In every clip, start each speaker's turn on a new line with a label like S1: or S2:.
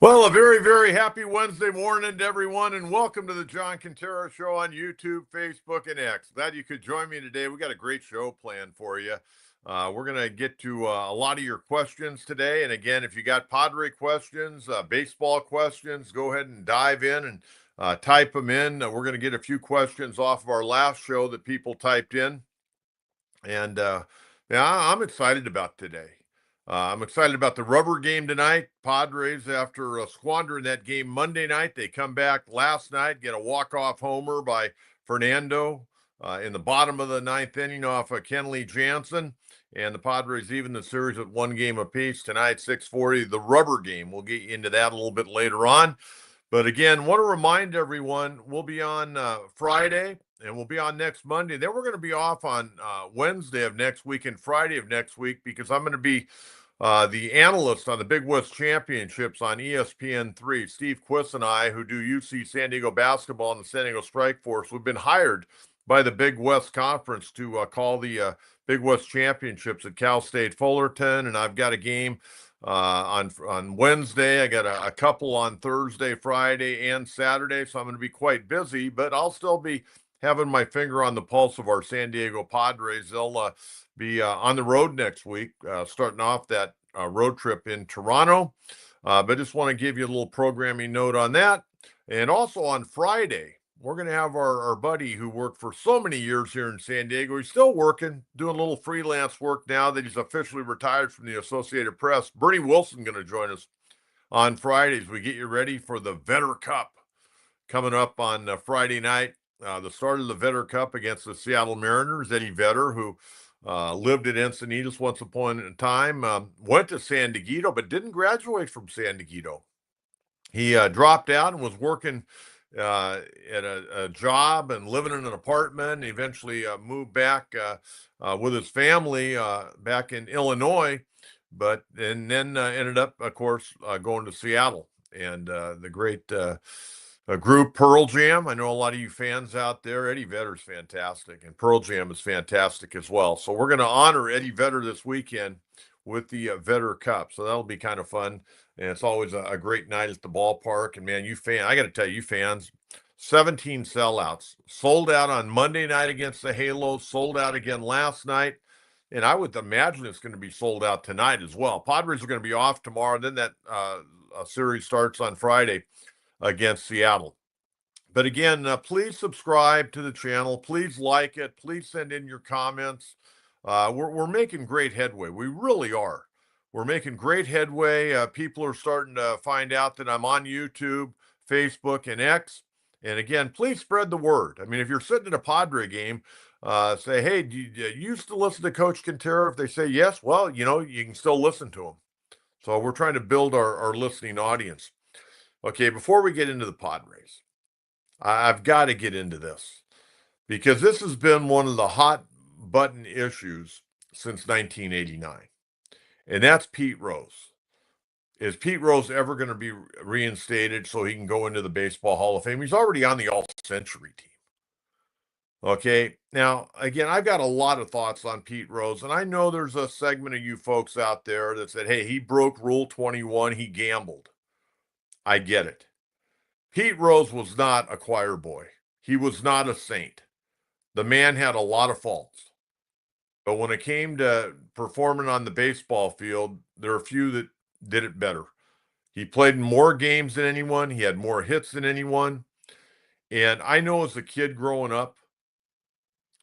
S1: Well, a very, very happy Wednesday morning to everyone, and welcome to the John Kentera Show on YouTube, Facebook, and X. Glad you could join me today. We got a great show planned for you. We're going to get to a lot of your questions today. And again, if you got Padre questions, baseball questions, go ahead and dive in and type them in. We're going to get a few questions off of our last show that people typed in. And yeah, I'm excited about today. I'm excited about the rubber game tonight. Padres, after squandering that game Monday night, they come back last night, get a walk-off homer by Fernando in the bottom of the ninth inning off of Kenley Jansen. And the Padres even the series at one game apiece. Tonight, 6:40, the rubber game. We'll get into that a little bit later on. But again, want to remind everyone, we'll be on Friday and we'll be on next Monday. Then we're going to be off on Wednesday of next week and Friday of next week because I'm going to be the analyst on the Big West Championships on ESPN3. Steve Quiss and I, who do UC San Diego basketball and the San Diego Strike Force, we've been hired by the Big West Conference to call the Big West Championships at Cal State Fullerton. And I've got a game on Wednesday. I got a couple on Thursday, Friday, and Saturday. So I'm going to be quite busy, but I'll still be having my finger on the pulse of our San Diego Padres. They'll be on the road next week, starting off that road trip in Toronto. But just want to give you a little programming note on that. And also on Friday, we're going to have our buddy who worked for so many years here in San Diego. He's still working, doing a little freelance work now that he's officially retired from the Associated Press. Bernie Wilson going to join us on Fridays. We get you ready for the Vetter Cup coming up on Friday night. The start of the Vetter Cup against the Seattle Mariners. Eddie Vedder, who lived at Encinitas once upon a time, went to San Diego, but didn't graduate from San Diego. He dropped out and was working at a job and living in an apartment. He eventually moved back with his family back in Illinois, and then ended up, of course, going to Seattle and the great group Pearl Jam. I know a lot of you fans out there. Eddie Vedder's fantastic, and Pearl Jam is fantastic as well. So we're going to honor Eddie Vedder this weekend with the Vetter Cup. So that'll be kind of fun. And it's always a great night at the ballpark. And man, I got to tell you fans, 17 sellouts. Sold out on Monday night against the Halos, sold out again last night. And I would imagine it's going to be sold out tonight as well. Padres are going to be off tomorrow. Then that series starts on Friday against Seattle. But again, please subscribe to the channel. Please like it. Please send in your comments. We're making great headway. We really are. We're making great headway. People are starting to find out that I'm on YouTube, Facebook, and X. And again, please spread the word. I mean, if you're sitting at a Padre game, say, hey, do you used to listen to Coach Kentera? If they say yes, well, you can still listen to him. So we're trying to build our listening audience. Okay, before we get into the Padres, I've got to get into this because this has been one of the hot button issues since 1989. And that's Pete Rose. Is Pete Rose ever going to be reinstated so he can go into the Baseball Hall of Fame? He's already on the All-Century team. Okay, now, again, I've got a lot of thoughts on Pete Rose, and I know there's a segment of you folks out there that said, hey, he broke Rule 21, he gambled. I get it. Pete Rose was not a choir boy. He was not a saint. The man had a lot of faults. But when it came to performing on the baseball field, there are a few that did it better. He played in more games than anyone. He had more hits than anyone. And I know as a kid growing up,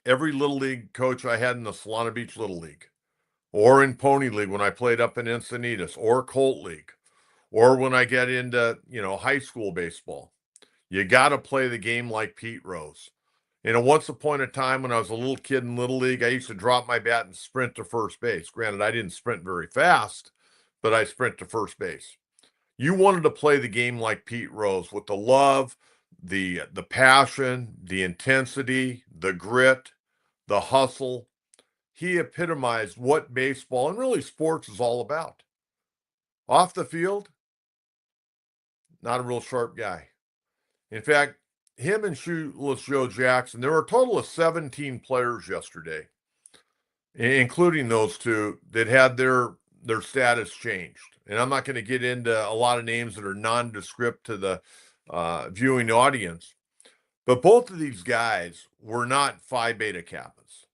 S1: every Little League coach I had in the Solana Beach Little League, or in Pony League when I played up in Encinitas, or Colt League, or when I get into, high school baseball, you got to play the game like Pete Rose. Once upon a time when I was a little kid in Little League, I used to drop my bat and sprint to first base. Granted, I didn't sprint very fast, but I sprint to first base. You wanted to play the game like Pete Rose with the love, the passion, the intensity, the grit, the hustle. He epitomized what baseball and really sports is all about. Off the field, not a real sharp guy. In fact, him and Shoeless Joe Jackson, there were a total of 17 players yesterday, including those two that had their their status changed. And I'm not going to get into a lot of names that are nondescript to the viewing audience, but both of these guys were not Phi Beta Kappas.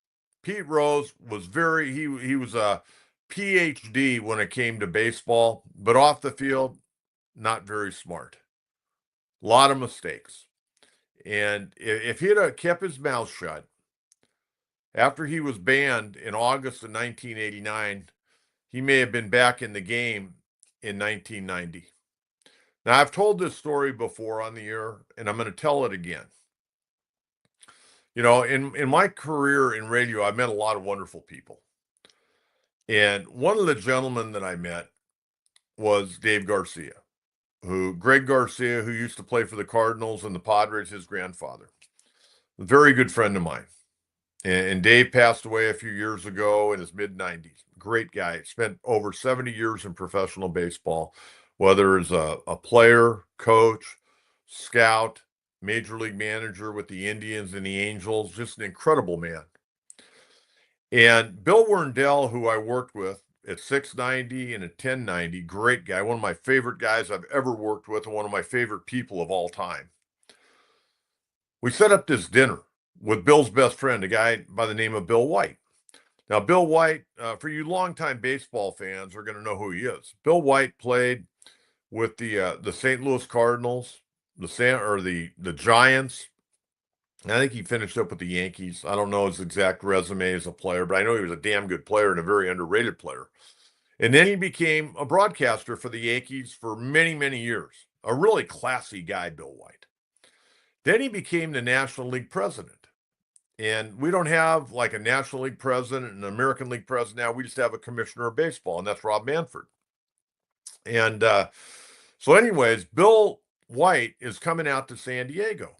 S1: Pete Rose was he was a PhD when it came to baseball, but off the field, not very smart. A lot of mistakes. And if he'd have kept his mouth shut after he was banned in August of 1989, he may have been back in the game in 1990. Now, I've told this story before on the air, and I'm going to tell it again. In my career in radio, I've met a lot of wonderful people. And one of the gentlemen that I met was Dave Garcia, Greg Garcia, who used to play for the Cardinals and the Padres, his grandfather. A very good friend of mine. And Dave passed away a few years ago in his mid-90s. Great guy. Spent over 70 years in professional baseball, whether as a player, coach, scout, major league manager with the Indians and the Angels. Just an incredible man. And Bill Werndell, who I worked with at 690 and at 1090, great guy. One of my favorite guys I've ever worked with and one of my favorite people of all time. We set up this dinner with Bill's best friend, a guy by the name of Bill White. Now, Bill White, for you longtime baseball fans, are going to know who he is. Bill White played with the St. Louis Cardinals, the Giants. I think he finished up with the Yankees. I don't know his exact resume as a player, but I know he was a damn good player and a very underrated player. And then he became a broadcaster for the Yankees for many, many years. A really classy guy, Bill White. Then he became the National League president. And we don't have like a National League president and an American League president now. We just have a commissioner of baseball, and that's Rob Manfred. And so anyways, Bill White is coming out to San Diego.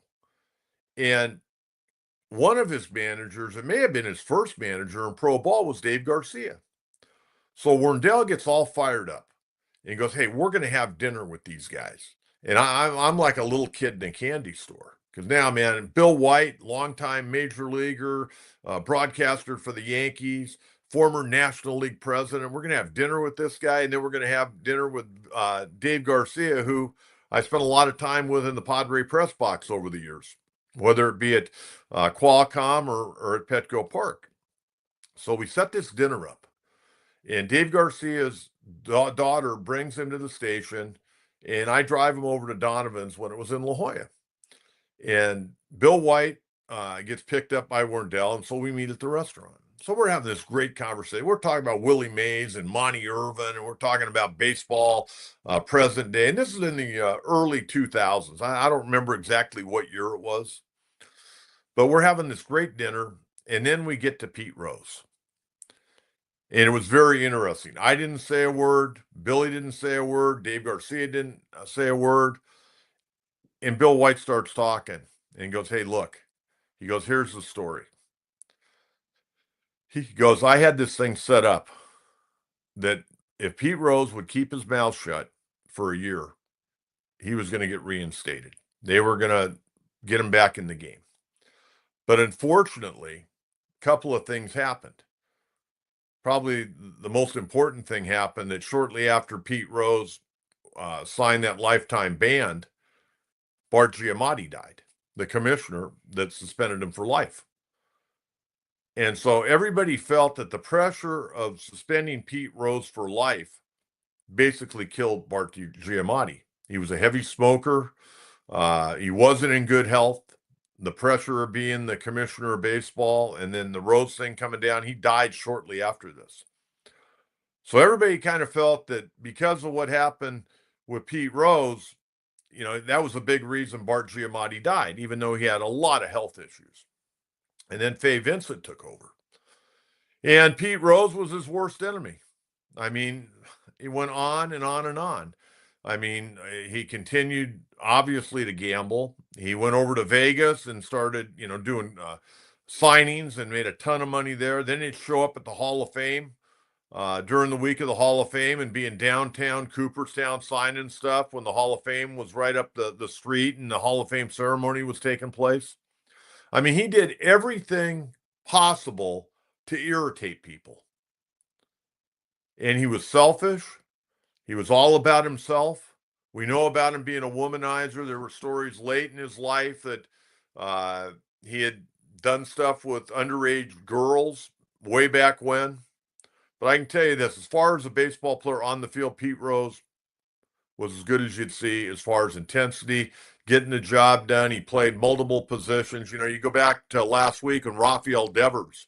S1: And one of his managers, it may have been his first manager in pro ball, was Dave Garcia. So Werndell gets all fired up and goes, hey, we're going to have dinner with these guys. And I'm like a little kid in a candy store. Because now, man, Bill White, longtime major leaguer, broadcaster for the Yankees, former National League president. We're going to have dinner with this guy, and then we're going to have dinner with Dave Garcia, who I spent a lot of time with in the Padre press box over the years, whether it be at Qualcomm or at Petco Park. So we set this dinner up, and Dave Garcia's daughter brings him to the station, and I drive him over to Donovan's when it was in La Jolla. And Bill White gets picked up by Werndell, and so we meet at the restaurant. So we're having this great conversation. We're talking about Willie Mays and Monty Irvin, and we're talking about baseball present day. And this is in the early 2000s. I don't remember exactly what year it was. But we're having this great dinner, and then we get to Pete Rose. And it was very interesting. I didn't say a word. Billy didn't say a word. Dave Garcia didn't say a word. And Bill White starts talking and goes, hey, look. He goes, here's the story. He goes, I had this thing set up that if Pete Rose would keep his mouth shut for a year, he was going to get reinstated. They were going to get him back in the game. But unfortunately, a couple of things happened. Probably the most important thing happened that shortly after Pete Rose signed that lifetime ban, Bart Giamatti died, the commissioner that suspended him for life. And so everybody felt that the pressure of suspending Pete Rose for life basically killed Bart Giamatti. He was a heavy smoker. He wasn't in good health. The pressure of being the commissioner of baseball and then the Rose thing coming down, he died shortly after this. So everybody kind of felt that because of what happened with Pete Rose, that was a big reason Bart Giamatti died, even though he had a lot of health issues. And then Fay Vincent took over. And Pete Rose was his worst enemy. I mean, it went on and on and on. I mean, he continued, obviously, to gamble. He went over to Vegas and started, doing signings and made a ton of money there. Then he'd show up at the Hall of Fame during the week of the Hall of Fame and be in downtown Cooperstown signing stuff when the Hall of Fame was right up the street and the Hall of Fame ceremony was taking place. I mean, he did everything possible to irritate people. And he was selfish. He was all about himself. We know about him being a womanizer. There were stories late in his life that uh, he had done stuff with underage girls way back when. But I can tell you this, as far as a baseball player on the field, Pete Rose was as good as you'd see as far as intensity, getting the job done. He played multiple positions. You know, you go back to last week when Rafael Devers,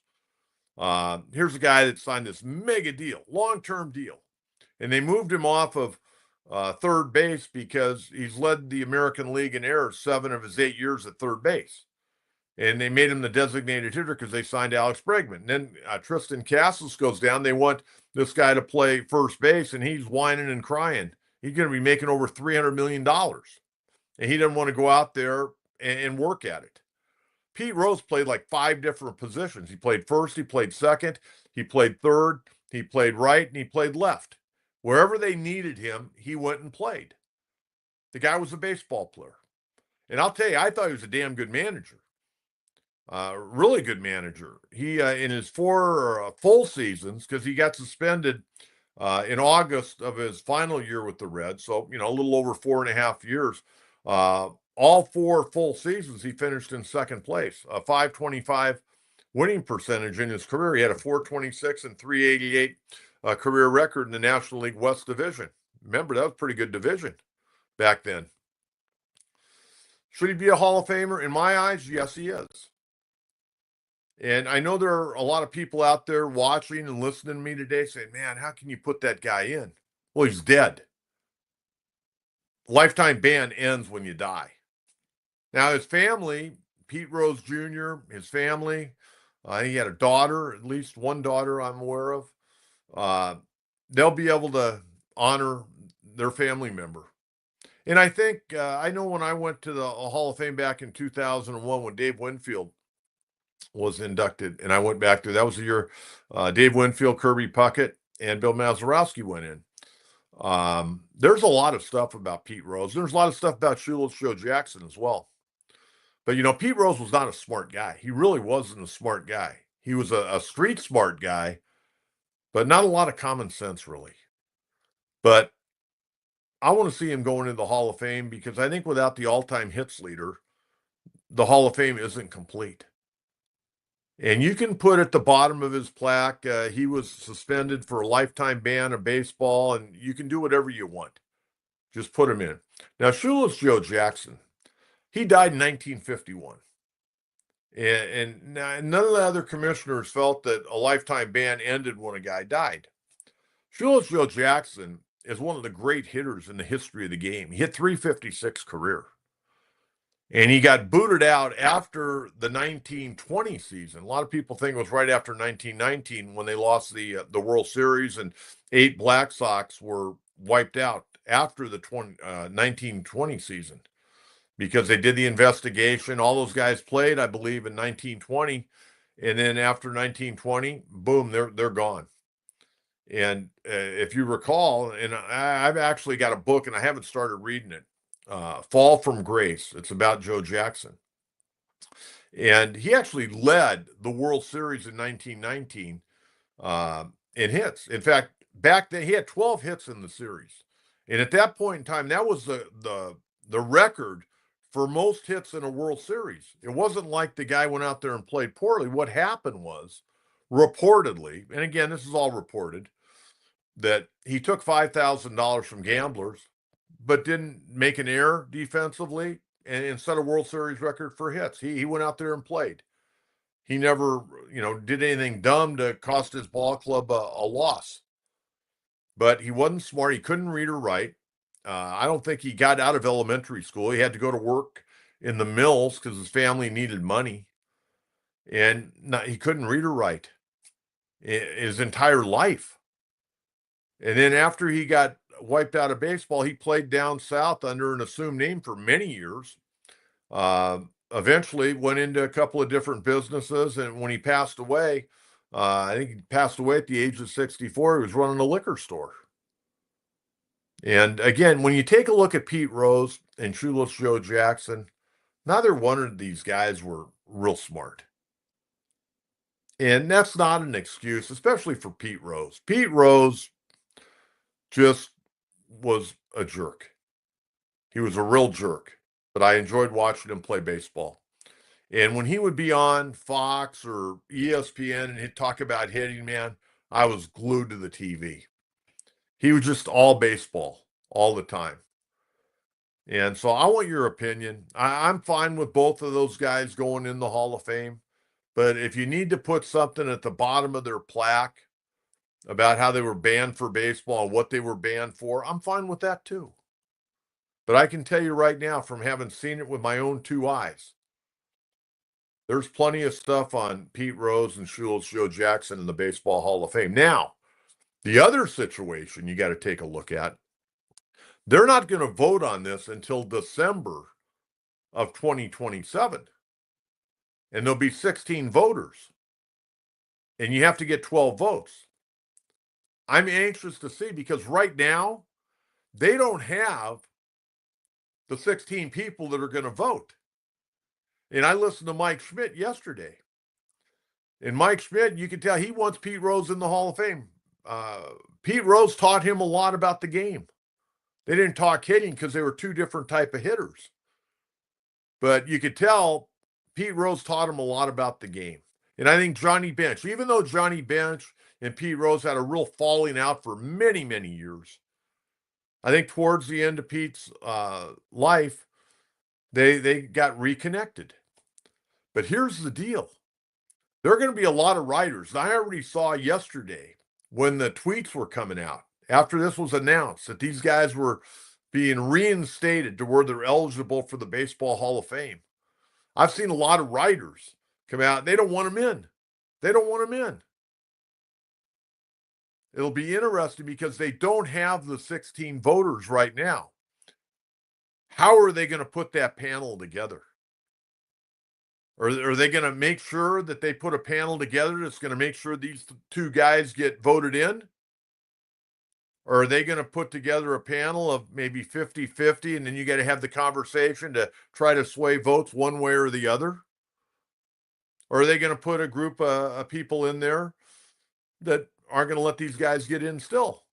S1: here's a guy that signed this mega deal, long-term deal. And they moved him off of third base because he's led the American League in errors 7 of his 8 years at third base. And they made him the designated hitter because they signed Alex Bregman. And then Tristan Casas goes down. They want this guy to play first base, and he's whining and crying. He's going to be making over $300 million. And he didn't want to go out there and work at it. Pete Rose played like 5 different positions. He played first, he played second, he played third, he played right, and he played left. Wherever they needed him, he went and played. The guy was a baseball player. And I'll tell you, I thought he was a damn good manager. Really good manager. He, in his 4 full seasons, because he got suspended in August of his final year with the Reds, so, you know, a little over 4.5 years, all 4 full seasons, he finished in second place, a .525 winning percentage in his career. He had a .426 and .388 career record in the National League West Division. Remember, that was a pretty good division back then. Should he be a Hall of Famer? In my eyes, yes, he is. And I know there are a lot of people out there watching and listening to me today saying, man, how can you put that guy in? Well, he's dead. Lifetime ban ends when you die. Now, his family, Pete Rose Jr., his family, he had a daughter, at least one daughter I'm aware of. They'll be able to honor their family member. And I think, I know when I went to the Hall of Fame back in 2001 when Dave Winfield was inducted, and I went back there, that was the year Dave Winfield, Kirby Puckett, and Bill Mazeroski went in. There's a lot of stuff about Pete Rose. There's a lot of stuff about Shoeless Joe Jackson as well. But, you know, Pete Rose was not a smart guy. He really wasn't a smart guy. He was a street smart guy, but not a lot of common sense, really. But I want to see him going into the Hall of Fame because I think without the all-time hits leader, the Hall of Fame isn't complete. And you can put at the bottom of his plaque, he was suspended for a lifetime ban of baseball, and you can do whatever you want. Just put him in. Now, Shoeless Joe Jackson, he died in 1951. And none of the other commissioners felt that a lifetime ban ended when a guy died. Shoeless Joe Jackson is one of the great hitters in the history of the game. He hit .356 career. And he got booted out after the 1920 season. A lot of people think it was right after 1919 when they lost the World Series and 8 Black Sox were wiped out after the 1920 season because they did the investigation. All those guys played, I believe, in 1920. And then after 1920, boom, they're gone. And if you recall, and I've actually got a book and I haven't started reading it, Fall from Grace. It's about Joe Jackson. And he actually led the World Series in 1919 in hits. In fact, back then he had 12 hits in the series. And at that point in time, that was the record for most hits in a World Series. It wasn't like the guy went out there and played poorly. What happened was, reportedly, and again, this is all reported, that he took $5,000 from gamblers, but didn't make an error defensively and set a World Series record for hits. He went out there and played. He never, did anything dumb to cost his ball club a loss. But he wasn't smart. He couldn't read or write. I don't think he got out of elementary school. He had to go to work in the mills because his family needed money. And he couldn't read or write his entire life. And then after he got wiped out of baseball, he played down south under an assumed name for many years. Eventually went into a couple of different businesses. And when he passed away, I think he passed away at the age of 64. He was running a liquor store. And again, when you take a look at Pete Rose and Shoeless Joe Jackson, neither one of these guys were real smart. And that's not an excuse, especially for Pete Rose. Pete Rose just was a jerk. He was a real jerk, but I enjoyed watching him play baseball. And when he would be on Fox or ESPN and he'd talk about hitting, man, I was glued to the TV. He was just all baseball all the time. And so I want your opinion. I'm fine with both of those guys going in the Hall of Fame. But if you need to put something at the bottom of their plaque about how they were banned for baseball and what they were banned for, I'm fine with that too. But I can tell you right now, from having seen it with my own two eyes, there's plenty of stuff on Pete Rose and Shoeless Joe Jackson in the Baseball Hall of Fame. Now, the other situation you got to take a look at, they're not going to vote on this until December of 2027. And there'll be 16 voters. And you have to get 12 votes. I'm anxious to see because right now, they don't have the 16 people that are going to vote. And I listened to Mike Schmidt yesterday. And Mike Schmidt, you can tell he wants Pete Rose in the Hall of Fame. Pete Rose taught him a lot about the game. They didn't talk hitting because they were two different type of hitters. But you could tell Pete Rose taught him a lot about the game. And I think Johnny Bench, even though Johnny Bench and Pete Rose had a real falling out for many, many years, I think towards the end of Pete's life, they got reconnected. But here's the deal. There are going to be a lot of writers. I already saw yesterday when the tweets were coming out after this was announced that these guys were being reinstated to where they're eligible for the Baseball Hall of Fame. I've seen a lot of writers come out. They don't want them in. They don't want them in. It'll be interesting because they don't have the 16 voters right now. How are they going to put that panel together? Are they going to make sure that they put a panel together that's going to make sure these two guys get voted in? Or are they going to put together a panel of maybe 50-50 and then you got to have the conversation to try to sway votes one way or the other? Or are they going to put a group of people in there that aren't going to let these guys get in still?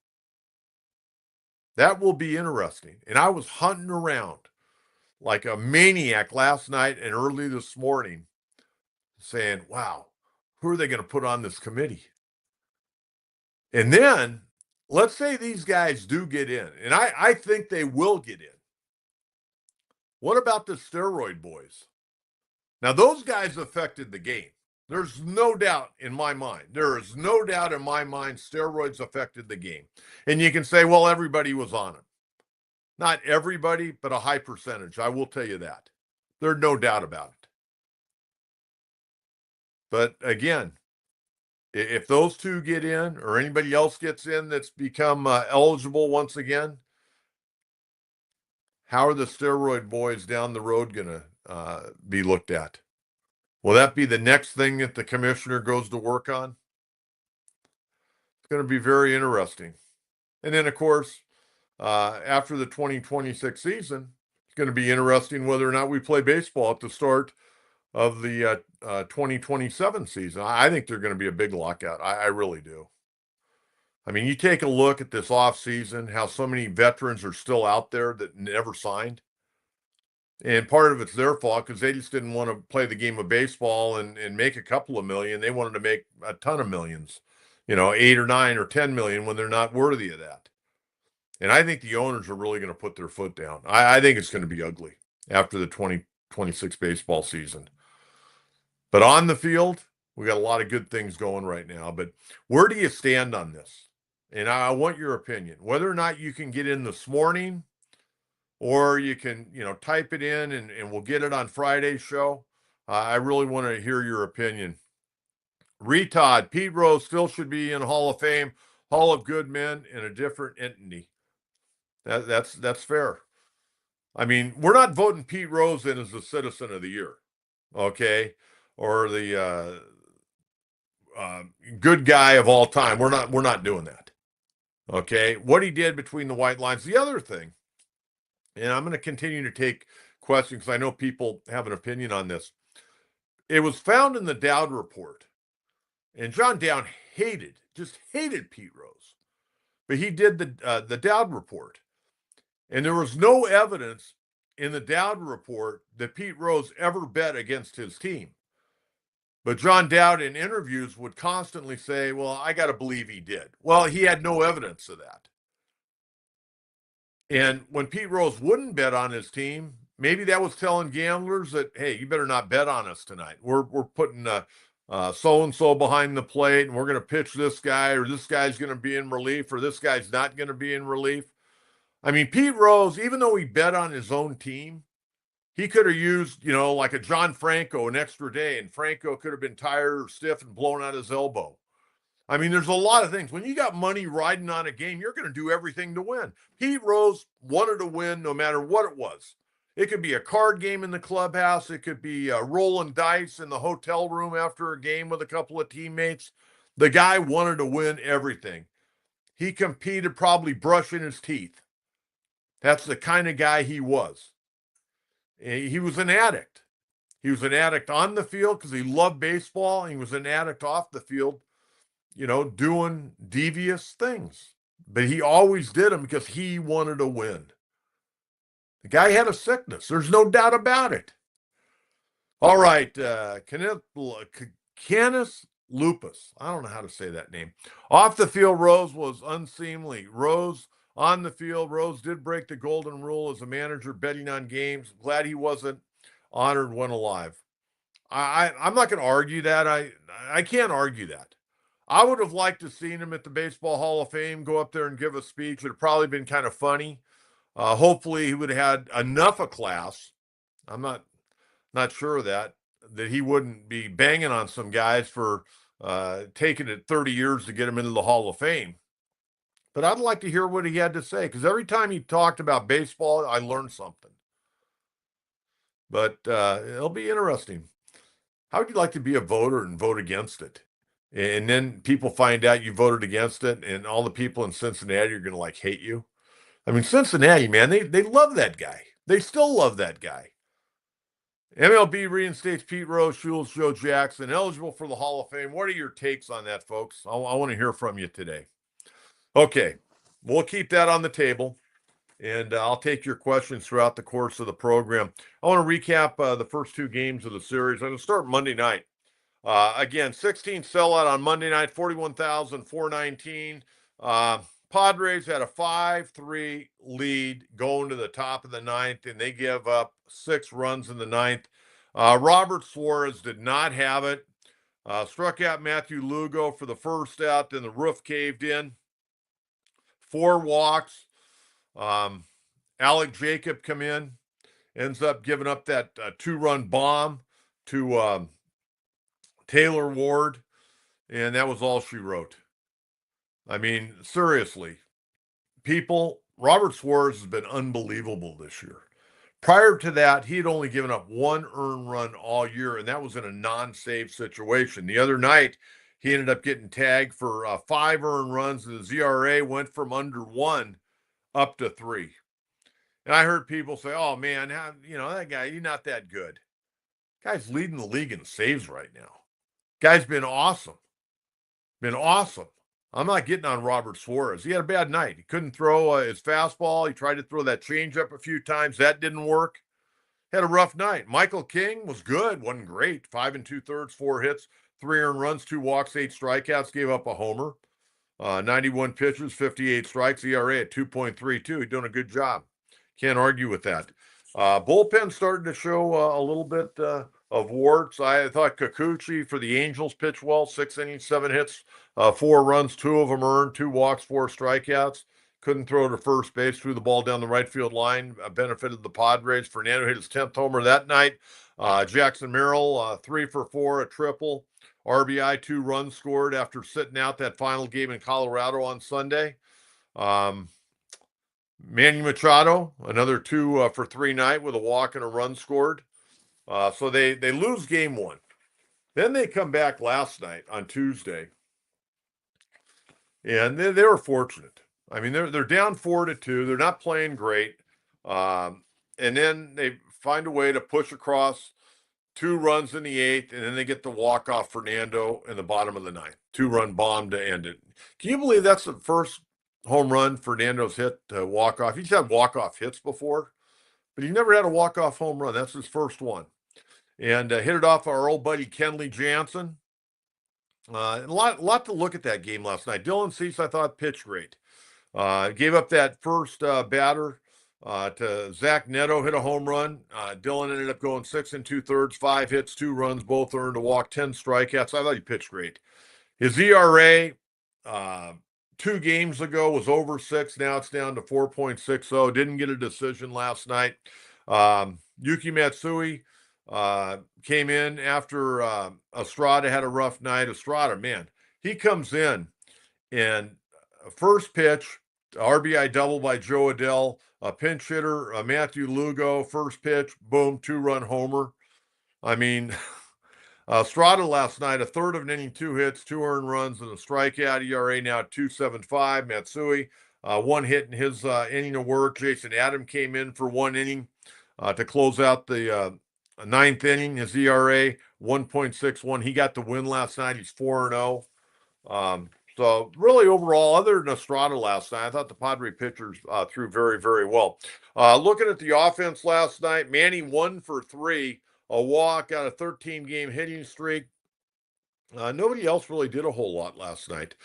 S1: That will be interesting. And I was hunting around like a maniac last night and early this morning saying, wow, who are they going to put on this committee? And then let's say these guys do get in, and I think they will get in. What about the steroid boys? Now, those guys affected the game. There's no doubt in my mind. There is no doubt in my mind steroids affected the game. And you can say, well, everybody was on it. Not everybody, but a high percentage. I will tell you that. There's no doubt about it. But again, if those two get in or anybody else gets in that's become eligible once again, how are the steroid boys down the road going to be looked at? Will that be the next thing that the commissioner goes to work on? It's going to be very interesting. And then, of course, after the 2026 season, it's going to be interesting whether or not we play baseball at the start of the 2027 season. I think they're going to be a big lockout. I really do. I mean, you take a look at this offseason, how so many veterans are still out there that never signed. And part of it's their fault because they just didn't want to play the game of baseball and make a couple of million. They wanted to make a ton of millions, 8 or 9 or 10 million when they're not worthy of that. And I think the owners are really going to put their foot down. I think it's going to be ugly after the 2026 baseball season. But on the field, we got a lot of good things going right now. But where do you stand on this? And I want your opinion. Whether or not you can get in this morning or you can, type it in and we'll get it on Friday's show. I really want to hear your opinion. Retod, Pete Rose still should be in Hall of Fame, Hall of Good Men in a different entity. That's fair. I mean, we're not voting Pete Rose in as the Citizen of the Year, okay, or the good guy of all time. We're not doing that. Okay, what he did between the white lines. The other thing, and I'm going to continue to take questions because I know people have an opinion on this. It was found in the Dowd report, and John Dowd just hated Pete Rose. but he did the Dowd report. And there was no evidence in the Dowd report that Pete Rose ever bet against his team. But John Dowd in interviews would constantly say, well, I got to believe he did. Well, he had no evidence of that. And when Pete Rose wouldn't bet on his team, maybe that was telling gamblers that, hey, you better not bet on us tonight. We're putting so-and-so behind the plate, and we're going to pitch this guy, or this guy's going to be in relief, or this guy's not going to be in relief. I mean, Pete Rose, even though he bet on his own team, he could have used, like a John Franco an extra day, and Franco could have been tired or stiff and blown out his elbow. I mean, there's a lot of things. When you got money riding on a game, you're going to do everything to win. Pete Rose wanted to win no matter what it was. It could be a card game in the clubhouse. It could be rolling dice in the hotel room after a game with a couple of teammates. The guy wanted to win everything. He competed probably brushing his teeth. That's the kind of guy he was. He was an addict. He was an addict on the field because he loved baseball. He was an addict off the field, doing devious things. But he always did them because he wanted to win. The guy had a sickness. There's no doubt about it. All right. Canis Lupus. I don't know how to say that name. Off the field, Rose was unseemly. Rose on the field, Rose did break the golden rule as a manager betting on games. Glad he wasn't honored when alive. I'm not going to argue that. I can't argue that. I would have liked to seen him at the Baseball Hall of Fame go up there and give a speech. It would have probably been kind of funny. Hopefully he would have had enough of class. I'm not sure of that he wouldn't be banging on some guys for taking it 30 years to get him into the Hall of Fame. But I'd like to hear what he had to say, because every time he talked about baseball, I learned something. But it'll be interesting. How would you like to be a voter and vote against it? And then people find out you voted against it, and all the people in Cincinnati are going to hate you. I mean, Cincinnati, man, they love that guy. They still love that guy. MLB reinstates Pete Rose, Shoeless, Joe Jackson, eligible for the Hall of Fame. What are your takes on that, folks? I want to hear from you today. Okay, we'll keep that on the table, and I'll take your questions throughout the course of the program. I want to recap the first two games of the series. I'm going to start Monday night. Again, 16 sellout on Monday night, 41,419. Padres had a 5-3 lead going to the top of the ninth, and they give up 6 runs in the ninth. Robert Suarez did not have it. Struck out Matthew Lugo for the first out, then the roof caved in. 4 walks. Alec Jacob come in, ends up giving up that 2-run bomb to Taylor Ward, and that was all she wrote. I mean, seriously, people, Robert Suarez has been unbelievable this year. Prior to that, he had only given up 1 earned run all year, and that was in a non-save situation. The other night, he ended up getting tagged for 5 earned runs, and the ZRA went from under 1 up to 3. And I heard people say, oh, man, that guy, he's not that good. Guy's leading the league in saves right now. Guy's been awesome. I'm not getting on Robert Suarez. He had a bad night. He couldn't throw his fastball. He tried to throw that changeup a few times. That didn't work. Had a rough night. Michael King was good. Wasn't great. 5 2/3, 4 hits, 3 earned runs, 2 walks, 8 strikeouts. Gave up a homer. 91 pitches, 58 strikes. ERA at 2.32. He's doing a good job. Can't argue with that. Bullpen started to show a little bit of warts. I thought Kikuchi for the Angels pitched well. 6 innings, 7 hits, 4 runs, 2 of them earned, 2 walks, 4 strikeouts. Couldn't throw to first base, threw the ball down the right field line, benefited the Padres. Fernando hit his 10th homer that night. Jackson Merrill, 3 for 4, a triple. RBI, 2 runs scored after sitting out that final game in Colorado on Sunday. Manny Machado, another 2 for 3 night with a walk and a run scored. So they lose game 1. Then they come back last night on Tuesday, and they were fortunate. I mean, they're down 4-2. They're not playing great, and then they find a way to push across 2 runs in the 8th, and then they get the walk-off Fernando in the bottom of the 9th. 2-run bomb to end it. Can you believe that's the first home run, Fernando's hit to walk off. He's had walk-off hits before, but he never had a walk-off home run. That's his first one. And hit it off our old buddy Kenley Jansen. A lot to look at that game last night. Dylan Cease, I thought, pitched great. Gave up that first batter to Zach Neto, hit a home run. Dylan ended up going 6 2/3, 5 hits, 2 runs, both earned a walk, 10 strikeouts. I thought he pitched great. His ERA 2 games ago was over 6. Now it's down to 4.60. Didn't get a decision last night. Yuki Matsui came in after Estrada had a rough night. Estrada, man, he comes in and first pitch, RBI double by Joe Adell, a pinch hitter, Matthew Lugo, first pitch, boom, 2-run homer. I mean, Estrada last night, a third of an inning, 2 hits, 2 earned runs, and a strikeout. ERA now at 2.75. Matsui, 1 hit in his inning of work. Jason Adam came in for 1 inning to close out the 9th inning. His ERA 1.61. He got the win last night. He's 4-0. So really overall, other than Estrada last night, I thought the Padre pitchers threw very, very well. Looking at the offense last night, Manny 1 for 3, a walk, got a 13-game hitting streak. Nobody else really did a whole lot last night.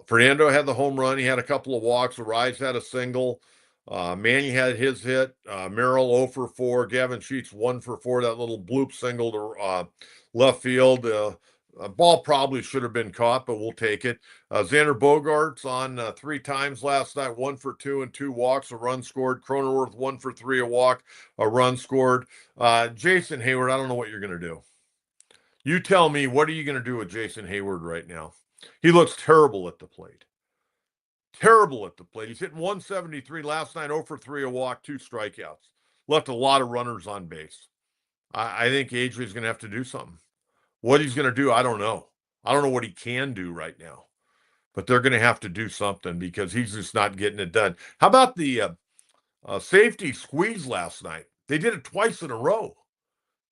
S1: Fernando had the home run. He had a couple of walks. Arise had a single. Manny had his hit. Merrill 0 for 4. Gavin Sheets 1 for 4. That little bloop single to left field. A ball probably should have been caught, but we'll take it. Xander Bogaerts on 3 times last night, 1 for 2 and 2 walks, a run scored. Cronenworth 1 for 3, a walk, a run scored. Jason Hayward, I don't know what you're going to do. You tell me, what are you going to do with Jason Hayward right now? He looks terrible at the plate. Terrible at the plate. He's hitting 173 last night, 0 for 3, a walk, 2 strikeouts. Left a lot of runners on base. I think Adrian's going to have to do something. What he's going to do, I don't know. I don't know what he can do right now. But they're going to have to do something because he's just not getting it done. How about the safety squeeze last night? They did it twice in a row.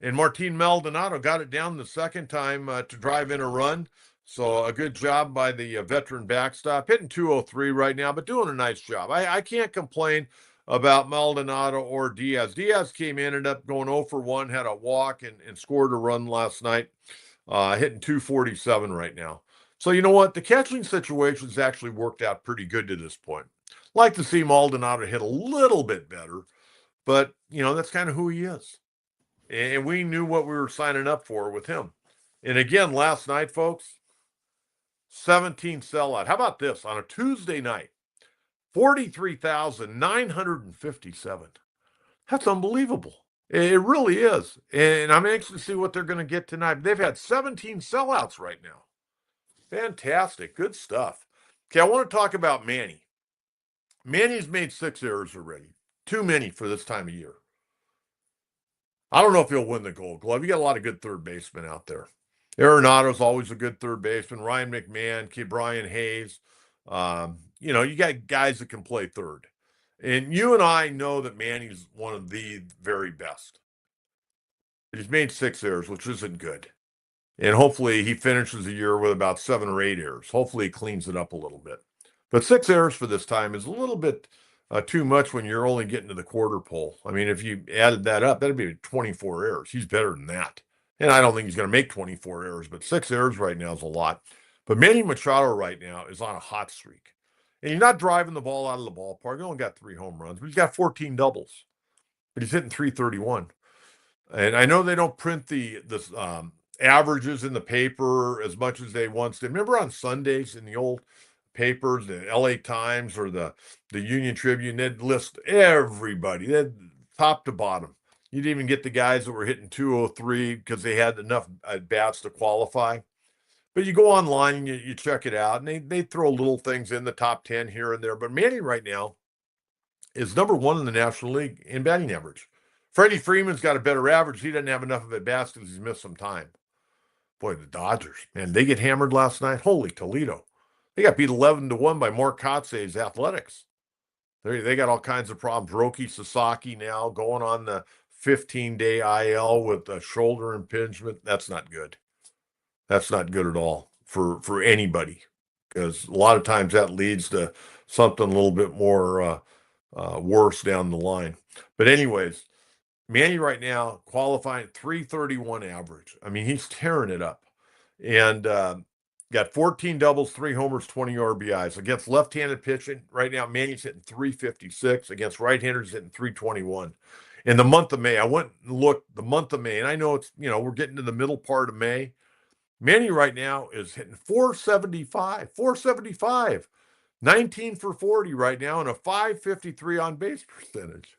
S1: And Martin Maldonado got it down the second time to drive in a run. So a good job by the veteran backstop. Hitting 203 right now, but doing a nice job. I can't complain about Maldonado or Diaz. Diaz came in, ended up going 0 for 1, had a walk, and scored a run last night, hitting 247 right now. So you know what? The catching situation's actually worked out pretty good to this point. Like to see Maldonado hit a little bit better, but, that's kind of who he is. And we knew what we were signing up for with him. And again, last night, folks, 17 sellout. How about this? On a Tuesday night, 43,957. That's unbelievable. It really is. And I'm anxious to see what they're going to get tonight. They've had 17 sellouts right now. Fantastic. Good stuff. Okay, I want to talk about Manny. Manny's made 6 errors already. Too many for this time of year. I don't know if he'll win the Gold Glove. You got a lot of good third basemen out there. Arenado's always a good third baseman. Ryan McMahon, Brian Hayes. You got guys that can play third. And you and I know that Manny's one of the very best. He's made 6 errors, which isn't good. And hopefully he finishes the year with about 7 or 8 errors. Hopefully he cleans it up a little bit. But 6 errors for this time is a little bit too much when you're only getting to the quarter pole. I mean, if you added that up, that'd be 24 errors. He's better than that. And I don't think he's going to make 24 errors, but 6 errors right now is a lot. But Manny Machado right now is on a hot streak. And he's not driving the ball out of the ballpark. He only got 3 home runs, but he's got 14 doubles. But he's hitting 331. And I know they don't print the averages in the paper as much as they once did. Remember on Sundays in the old papers, the LA Times or the Union Tribune, they'd list everybody, they'd top to bottom. You'd even get the guys that were hitting 203 because they had enough bats to qualify. But you go online and you check it out, and they throw little things in the top 10 here and there. But Manny right now is number 1 in the National League in batting average. Freddie Freeman's got a better average. He doesn't have enough of at bats because he's missed some time. Boy, the Dodgers, man, they get hammered last night. Holy Toledo. They got beat 11-1 by Mark Kotze's Athletics. They got all kinds of problems. Roki Sasaki now going on the 15-day IL with a shoulder impingement. That's not good. That's not good at all for anybody because a lot of times that leads to something a little bit more worse down the line. But anyways, Manny right now qualifying 331 average. I mean, he's tearing it up. And got 14 doubles, 3 homers, 20 RBIs. Against left-handed pitching, right now, Manny's hitting 356. Against right-handers, hitting 321. In the month of May, I went and looked the month of May, and I know it's, we're getting to the middle part of May. Manny right now is hitting 475, 19 for 40 right now, and a 553 on base percentage.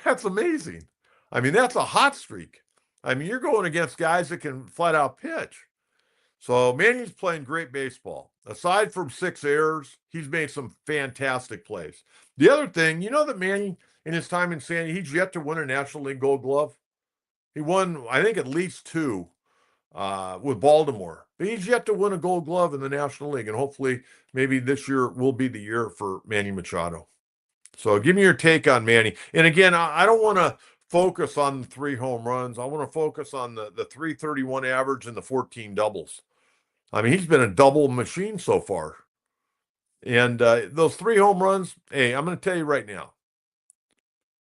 S1: That's amazing. I mean, that's a hot streak. I mean, you're going against guys that can flat out pitch. So Manny's playing great baseball. Aside from 6 errors, he's made some fantastic plays. The other thing, you know that Manny, in his time in San Diego, he's yet to win a National League Gold Glove. He won, I think, at least 2 with Baltimore. But he's yet to win a Gold Glove in the National League, and hopefully maybe this year will be the year for Manny Machado. So give me your take on Manny. And again, I don't want to focus on the 3 home runs. I want to focus on the 331 average and the 14 doubles. I mean, he's been a double machine so far. And those 3 home runs, hey, I'm going to tell you right now,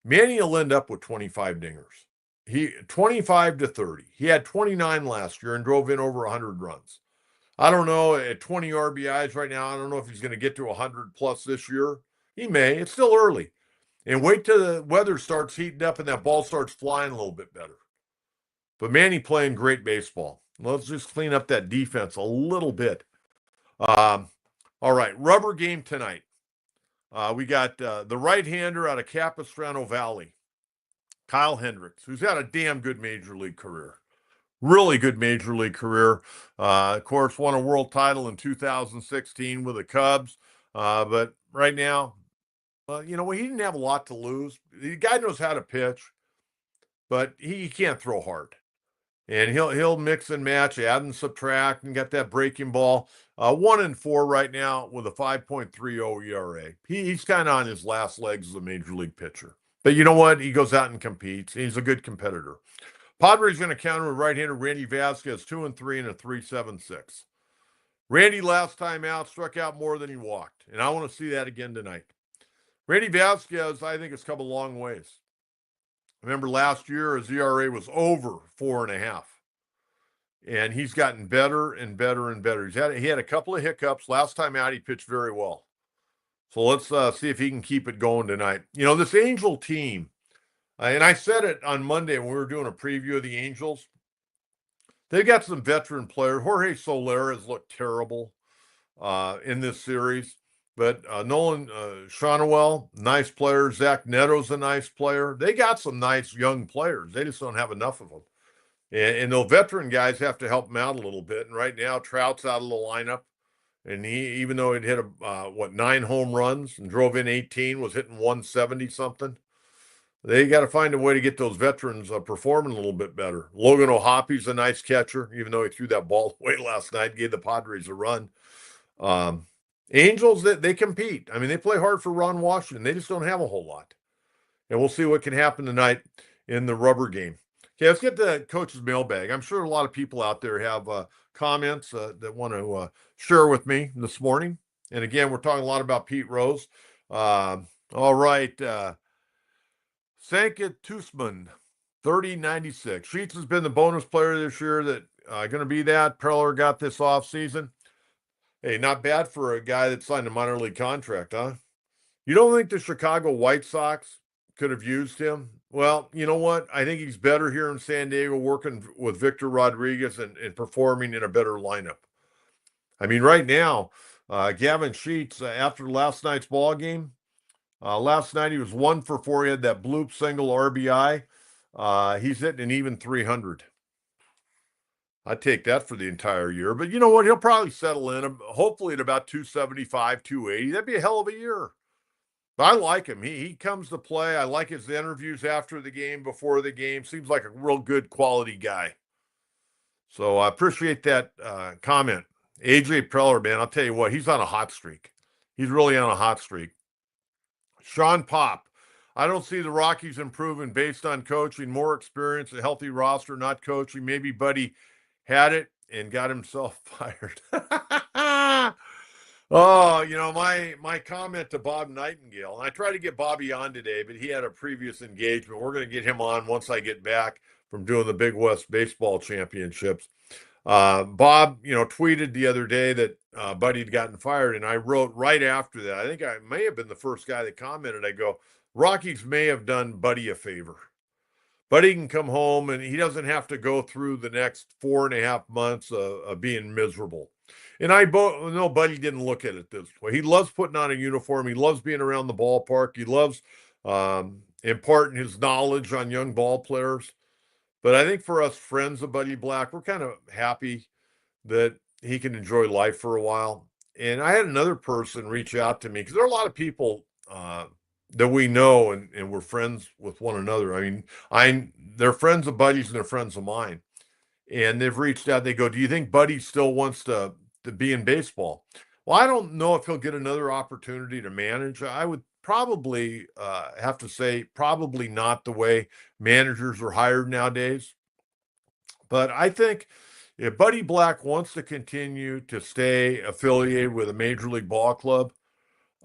S1: Manny will end up with 25 dingers. 25 to 30. He had 29 last year and drove in over 100 runs. I don't know, at 20 RBIs right now, I don't know if he's going to get to 100 plus this year. He may. It's still early. And wait till the weather starts heating up and that ball starts flying a little bit better. But Manny playing great baseball. Let's just clean up that defense a little bit. All right, rubber game tonight. We got the right-hander out of Capistrano Valley, Kyle Hendricks, who's had a damn good major league career. Really good major league career. Of course, won a world title in 2016 with the Cubs. But right now, he didn't have a lot to lose. The guy knows how to pitch, but he can't throw hard. And he'll mix and match, add and subtract, and get that breaking ball. 1-4 right now with a 5.30 ERA. He's kind of on his last legs as a major league pitcher. But you know what? He goes out and competes. He's a good competitor. Padres going to counter with right-hander Randy Vasquez, 2-3 and a 3.76. Randy last time out struck out more than he walked, and I want to see that again tonight. Randy Vasquez, I think, has come a long ways. Remember last year, his ERA was over 4.5. And he's gotten better and better and better. He had a couple of hiccups. Last time out, he pitched very well. So let's see if he can keep it going tonight. This Angel team, and I said it on Monday when we were doing a preview of the Angels, they've got some veteran players. Jorge Soler has looked terrible in this series. But Nolan Shawnuel, nice player. Zach Neto's a nice player. They got some nice young players. They just don't have enough of them. And those veteran guys have to help them out a little bit. And right now, Trout's out of the lineup. And he, even though he'd hit 9 home runs and drove in 18, was hitting 170-something. They got to find a way to get those veterans performing a little bit better. Logan O'Hoppy's a nice catcher, even though he threw that ball away last night, gave the Padres a run. Angels, they compete. I mean, they play hard for Ron Washington. They just don't have a whole lot. And we'll see what can happen tonight in the rubber game. Okay, let's get to Coach's Mailbag. I'm sure a lot of people out there have comments that want to share with me this morning. And again, we're talking a lot about Pete Rose. All right. Sanket Tusman, 3096. Sheets has been the bonus player this year that going to be that. Preller got this offseason. Hey, not bad for a guy that signed a minor league contract, huh? You don't think the Chicago White Sox could have used him? Well, you know what? I think he's better here in San Diego working with Victor Rodriguez and performing in a better lineup. I mean, right now, Gavin Sheets, after last night's ball game, last night he was 1 for 4. He had that bloop single RBI. He's hitting an even 300. I'd take that for the entire year. But you know what? He'll probably settle in, hopefully at about 275, 280. That'd be a hell of a year. But I like him. He comes to play. I like his interviews after the game, before the game. Seems like a real good quality guy. So I appreciate that comment. AJ Preller, man, I'll tell you what, he's on a hot streak. He's really on a hot streak. Sean Pop, I don't see the Rockies improving based on coaching, more experience, a healthy roster, not coaching. Maybe Buddy had it and got himself fired. Oh, my comment to Bob Nightingale, and I tried to get Bobby on today, but he had a previous engagement. We're going to get him on once I get back from doing the Big West Baseball Championships. Bob, tweeted the other day that Buddy had gotten fired, and I wrote right after that. I think I may have been the first guy that commented. I go, Rockies may have done Buddy a favor. Buddy can come home and he doesn't have to go through the next 4.5 months of being miserable. And I know Buddy didn't look at it this way. He loves putting on a uniform. He loves being around the ballpark. He loves imparting his knowledge on young ball players. But I think for us friends of Buddy Black, we're kind of happy that he can enjoy life for a while. And I had another person reach out to me because there are a lot of people that we know and we're friends with one another. I mean, they're friends of Buddy's and they're friends of mine. And they've reached out. They go, "Do you think Buddy still wants to be in baseball?" Well, I don't know if he'll get another opportunity to manage. I would probably have to say probably not the way managers are hired nowadays. But I think if Buddy Black wants to continue to stay affiliated with a major league ball club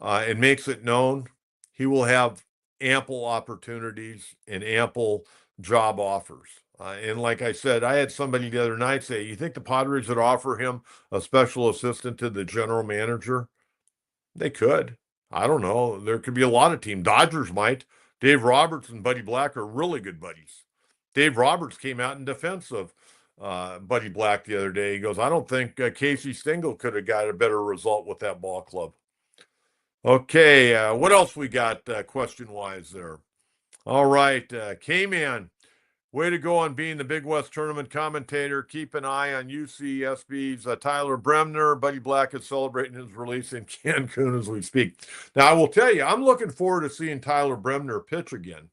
S1: and makes it known, he will have ample opportunities and ample job offers. And like I said, I had somebody the other night say, "You think the Padres would offer him a special assistant to the general manager?" They could. I don't know. There could be a lot of teams. Dodgers might. Dave Roberts and Buddy Black are really good buddies. Dave Roberts came out in defense of Buddy Black the other day. He goes, "I don't think Casey Stengel could have got a better result with that ball club." Okay, what else we got question-wise there? All right, K-Man, way to go on being the Big West Tournament commentator. Keep an eye on UCSB's Tyler Bremner. Buddy Black is celebrating his release in Cancun as we speak. Now, I will tell you, I'm looking forward to seeing Tyler Bremner pitch again.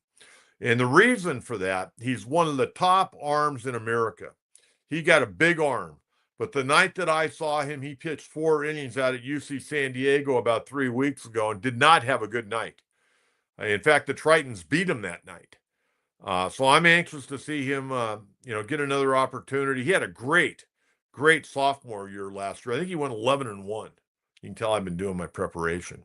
S1: And the reason for that, he's one of the top arms in America. He got a big arm. But the night that I saw him, he pitched 4 innings out at UC San Diego about 3 weeks ago and did not have a good night. In fact, the Tritons beat him that night. So I'm anxious to see him, get another opportunity. He had a great, great sophomore year last year. I think he went 11-1. You can tell I've been doing my preparation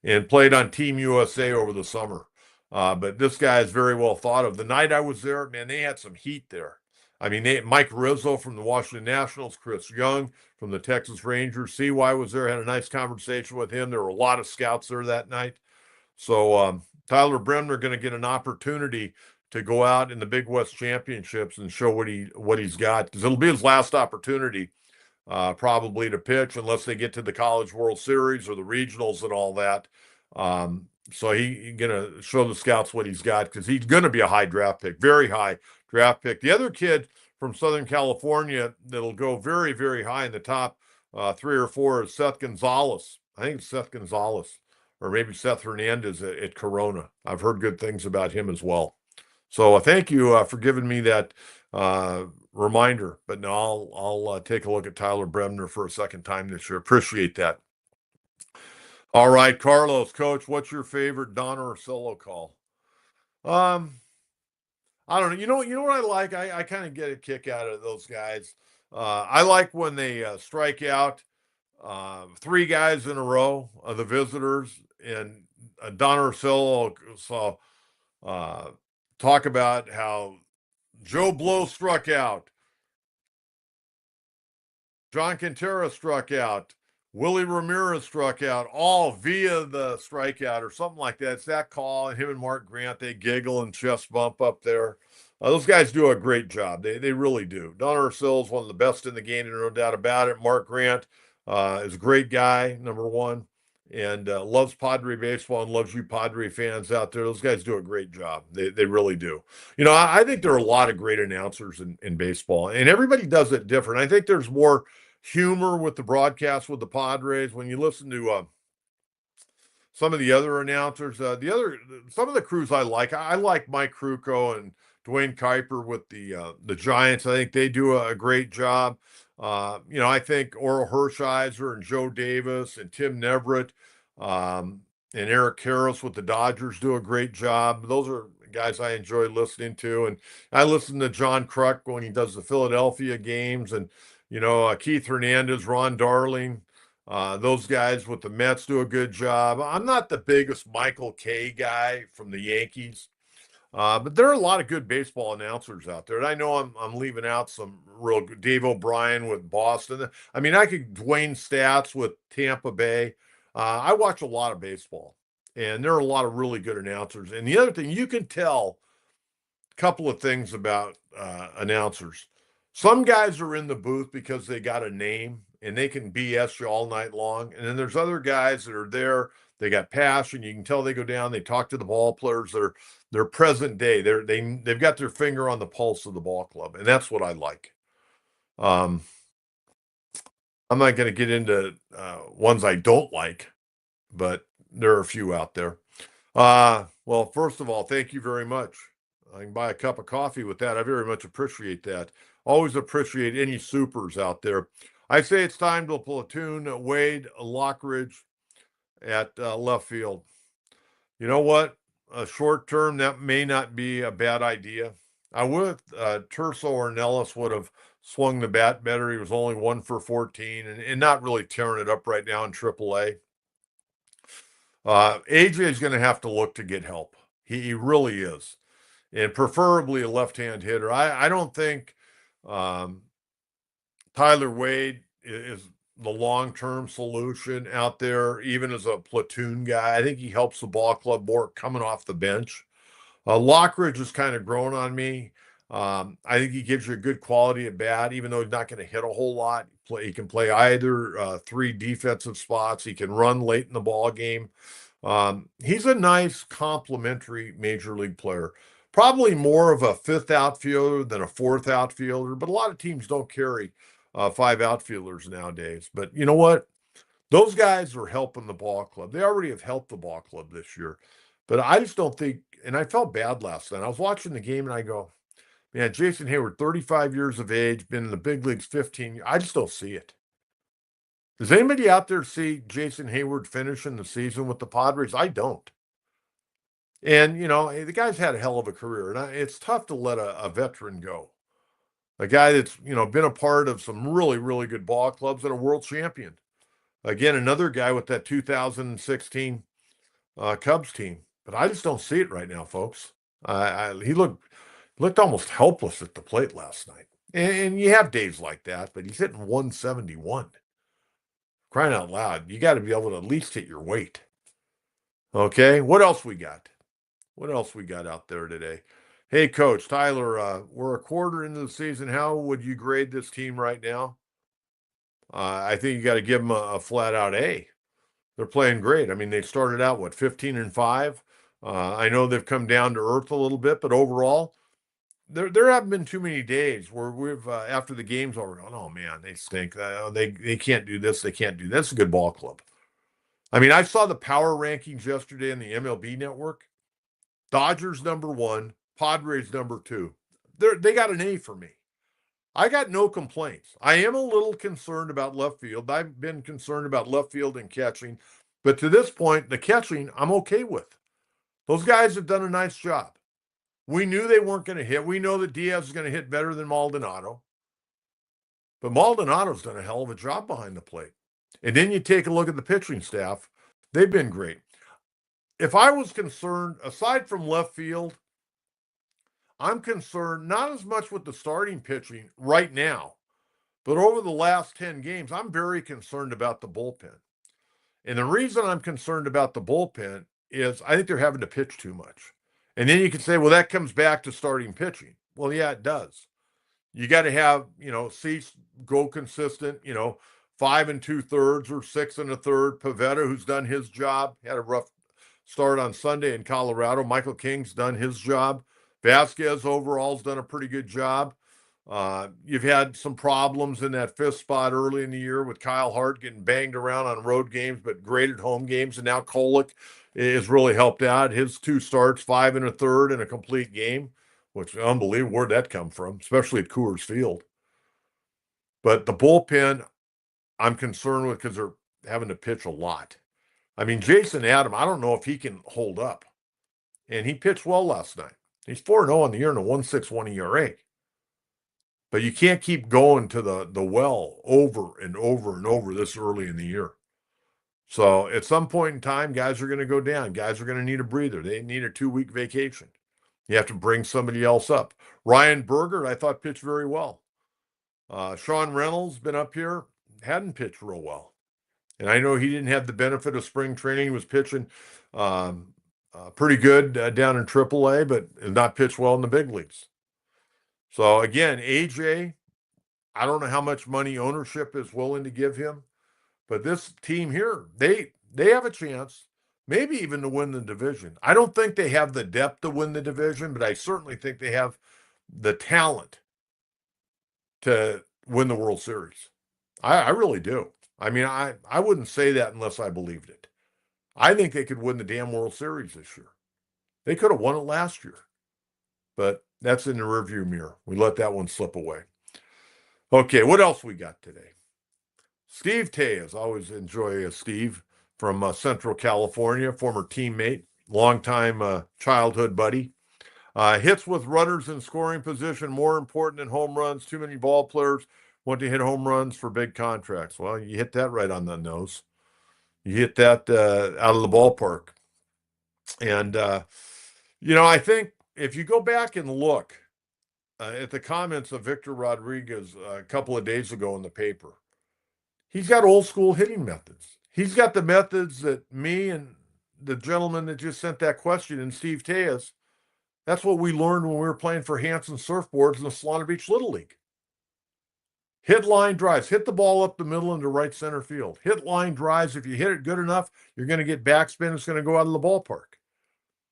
S1: and played on Team USA over the summer. But this guy is very well thought of. The night I was there, man, they had some heat there. I mean, Mike Rizzo from the Washington Nationals, Chris Young from the Texas Rangers. CY was there, had a nice conversation with him. There were a lot of scouts there that night. So Tyler Bremner going to get an opportunity to go out in the Big West Championships and show what he's got, because it'll be his last opportunity probably to pitch unless they get to the College World Series or the regionals and all that. So he's going to show the scouts what he's got, because he's going to be a high draft pick, very high draft pick. The other kid from Southern California that'll go very, very high in the top 3 or 4 is Seth Gonzalez. I think it's Seth Gonzalez, or maybe Seth Hernandez at Corona. I've heard good things about him as well. So thank you for giving me that reminder. But now I'll take a look at Tyler Bremner for a second time this year. Appreciate that. All right, Carlos, Coach, what's your favorite Donner or solo call? Um, I don't know. You know what I like? I kind of get a kick out of those guys. I like when they strike out 3 guys in a row, the visitors, and Don Ursillo saw talk about how Joe Blow struck out, John Kentera struck out, Willie Ramirez struck out, all via the strikeout or something like that. It's that call, and him and Mark Grant, they giggle and chest bump up there. Those guys do a great job. They really do. Don Ursillo is one of the best in the game, no doubt about it. Mark Grant is a great guy, number one, and loves Padre baseball and loves you Padre fans out there. Those guys do a great job. They really do. I think there are a lot of great announcers in baseball, and everybody does it different. I think there's more humor with the broadcast with the Padres. When you listen to some of the other announcers, some of the crews I like. I like Mike Krukow and Dwayne Kuiper with the Giants. I think they do a great job. I think Oral Hershiser and Joe Davis and Tim Neverett and Eric Karros with the Dodgers do a great job. Those are guys I enjoy listening to. And I listen to John Kruk when he does the Philadelphia games, and Keith Hernandez, Ron Darling, Those guys with the Mets do a good job. I'm not the biggest Michael Kay guy from the Yankees. But there are a lot of good baseball announcers out there. And I know I'm leaving out some real good. Dave O'Brien with Boston. I mean, I could Dwayne Stats with Tampa Bay. I watch a lot of baseball, and there are a lot of really good announcers. And the other thing, you can tell a couple of things about announcers. Some guys are in the booth because they got a name and they can BS you all night long. And then there's other guys that are there. They got passion. You can tell they go down. They talk to the ball players. They're present day. They've got their finger on the pulse of the ball club, and that's what I like. Um, I'm not going to get into ones I don't like, but there are a few out there. Well, first of all, thank you very much. I can buy a cup of coffee with that. I very much appreciate that. Always appreciate any supers out there. I say it's time to platoon Wade Lockridge at left field. You know what? Short term, that may not be a bad idea. I would, Terso Ornelas would have swung the bat better. He was only 1 for 14 and not really tearing it up right now in AAA. AJ is going to have to look to get help. He really is. And preferably a left-hand hitter. I don't think Tyler Wade is the long-term solution out there, even as a platoon guy. I think he helps the ball club more coming off the bench. Lockridge has kind of grown on me. I think he gives you a good quality at bat, even though he's not going to hit a whole lot. He can play either 3 defensive spots. He can run late in the ball game. He's a nice complementary major league player. Probably more of a 5th outfielder than a 4th outfielder, but a lot of teams don't carry 5 outfielders nowadays. But you know what? Those guys are helping the ball club. They already have helped the ball club this year. But I just don't think, and I felt bad last night. I was watching the game and I go, man, Jason Hayward, 35 years of age, been in the big leagues 15 years. I just don't see it. Does anybody out there see Jason Hayward finishing the season with the Padres? I don't. And, you know, the guy's had a hell of a career. And it's tough to let a veteran go. A guy that's, you know, been a part of some really, really good ball clubs and a world champion. Again, another guy with that 2016 Cubs team. But I just don't see it right now, folks. He looked almost helpless at the plate last night. And you have days like that, but he's hitting 171. Crying out loud, you got to be able to at least hit your weight. Okay, what else we got? What else we got out there today? Hey, Coach Tyler, we're a quarter into the season. How would you grade this team right now? I think you got to give them a flat out A. They're playing great. I mean, they started out, 15-5. I know they've come down to earth a little bit, but overall, there haven't been too many days where we've, after the game's over, going, oh, man, they stink. They can't do this. They can't do that. That's a good ball club. I mean, I saw the power rankings yesterday in the MLB network. Dodgers number 1, Padres number 2. They got an A for me. I got no complaints. I am a little concerned about left field. I've been concerned about left field and catching, but to this point, the catching I'm okay with. Those guys have done a nice job. We knew they weren't going to hit. We know that Diaz is going to hit better than Maldonado, but Maldonado's done a hell of a job behind the plate. And then you take a look at the pitching staff. They've been great. If I was concerned, aside from left field, I'm concerned not as much with the starting pitching right now, but over the last 10 games, I'm very concerned about the bullpen. And the reason I'm concerned about the bullpen is I think they're having to pitch too much. And then you can say, well, that comes back to starting pitching. Well, yeah, it does. You got to have, Cease go consistent, 5 2/3 or 6 1/3. Pavetta, who's done his job, had a rough start on Sunday in Colorado. Michael King's done his job. Vasquez overall's done a pretty good job. You've had some problems in that 5th spot early in the year with Kyle Hart getting banged around on road games, but great at home games. And now Kolek has really helped out. His 2 starts, 5 1/3 in a complete game, which is unbelievable. Where'd that come from, especially at Coors Field? But the bullpen, I'm concerned with because they're having to pitch a lot. I mean, Jason Adam, I don't know if he can hold up. And he pitched well last night. He's 4-0 on the year and a 1.61 ERA. But you can't keep going to the well over and over and over this early in the year. So at some point in time, guys are going to go down. Guys are going to need a breather. They need a 2-week vacation. You have to bring somebody else up. Ryan Berger, I thought, pitched very well. Sean Reynolds been up here, hadn't pitched real well. And I know he didn't have the benefit of spring training. He was pitching pretty good down in AAA, but not pitched well in the big leagues. So again, AJ, I don't know how much money ownership is willing to give him, but this team here, they have a chance, maybe even to win the division. I don't think they have the depth to win the division, but I certainly think they have the talent to win the World Series. I really do. I mean, I wouldn't say that unless I believed it. I think they could win the damn World Series this year. They could have won it last year, but that's in the rearview mirror. We let that one slip away. Okay, what else we got today? Steve Tatis, always enjoy Steve from Central California, former teammate, longtime childhood buddy. Hits with runners in scoring position, more important than home runs. Too many ball players want to hit home runs for big contracts. Well, you hit that right on the nose. You hit that out of the ballpark. And, I think if you go back and look at the comments of Victor Rodriguez a couple of days ago in the paper, he's got old school hitting methods. He's got the methods that me and the gentleman that just sent that question, and Steve Tatis, that's what we learned when we were playing for Hanson Surfboards in the Solana Beach Little League. Hit line drives, hit the ball up the middle into right center field. Hit line drives. If you hit it good enough, you're going to get backspin. It's going to go out of the ballpark.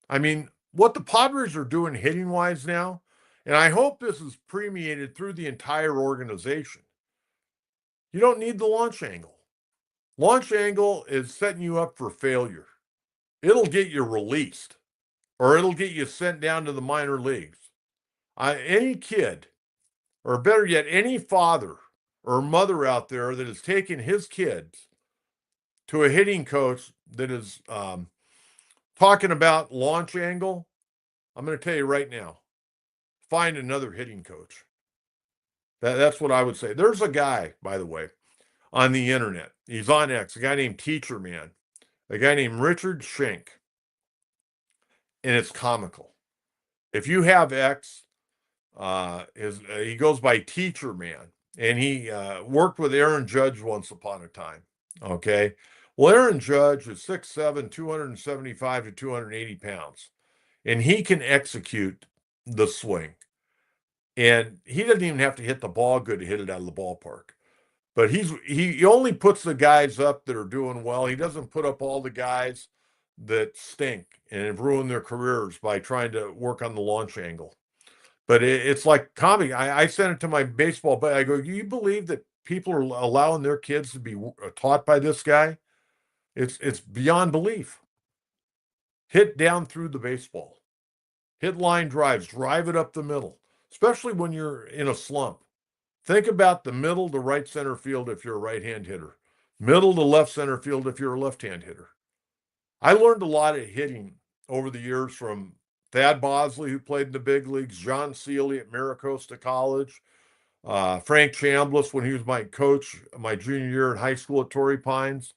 S1: I mean, what the Padres are doing hitting wise now, and I hope this is permeated through the entire organization. You don't need the launch angle. Launch angle is setting you up for failure. It'll get you released, or it'll get you sent down to the minor leagues. Any kid, or better yet, any father or mother out there that has taken his kids to a hitting coach that is talking about launch angle, I'm going to tell you right now, find another hitting coach. That's what I would say. There's a guy, by the way, on the internet. He's on X, a guy named Teacher Man, a guy named Richard Schenk. And it's comical. If you have X, he goes by Teacher Man, and he worked with Aaron Judge once upon a time. Okay. Well, Aaron Judge is 6'7", 275 to 280 pounds, and he can execute the swing. And he doesn't even have to hit the ball good to hit it out of the ballpark. But he only puts the guys up that are doing well. He doesn't put up all the guys that stink and have ruined their careers by trying to work on the launch angle. But it's like comic. I sent it to my baseball, but I go, do you believe that people are allowing their kids to be taught by this guy? It's beyond belief. Hit down through the baseball. Hit line drives, drive it up the middle, especially when you're in a slump. Think about the middle to right center field if you're a right-hand hitter. Middle to left center field if you're a left-hand hitter. I learned a lot of hitting over the years from Thad Bosley, who played in the big leagues, John Seeley at Maricosta College, Frank Chambliss when he was my coach my junior year in high school at Torrey Pines.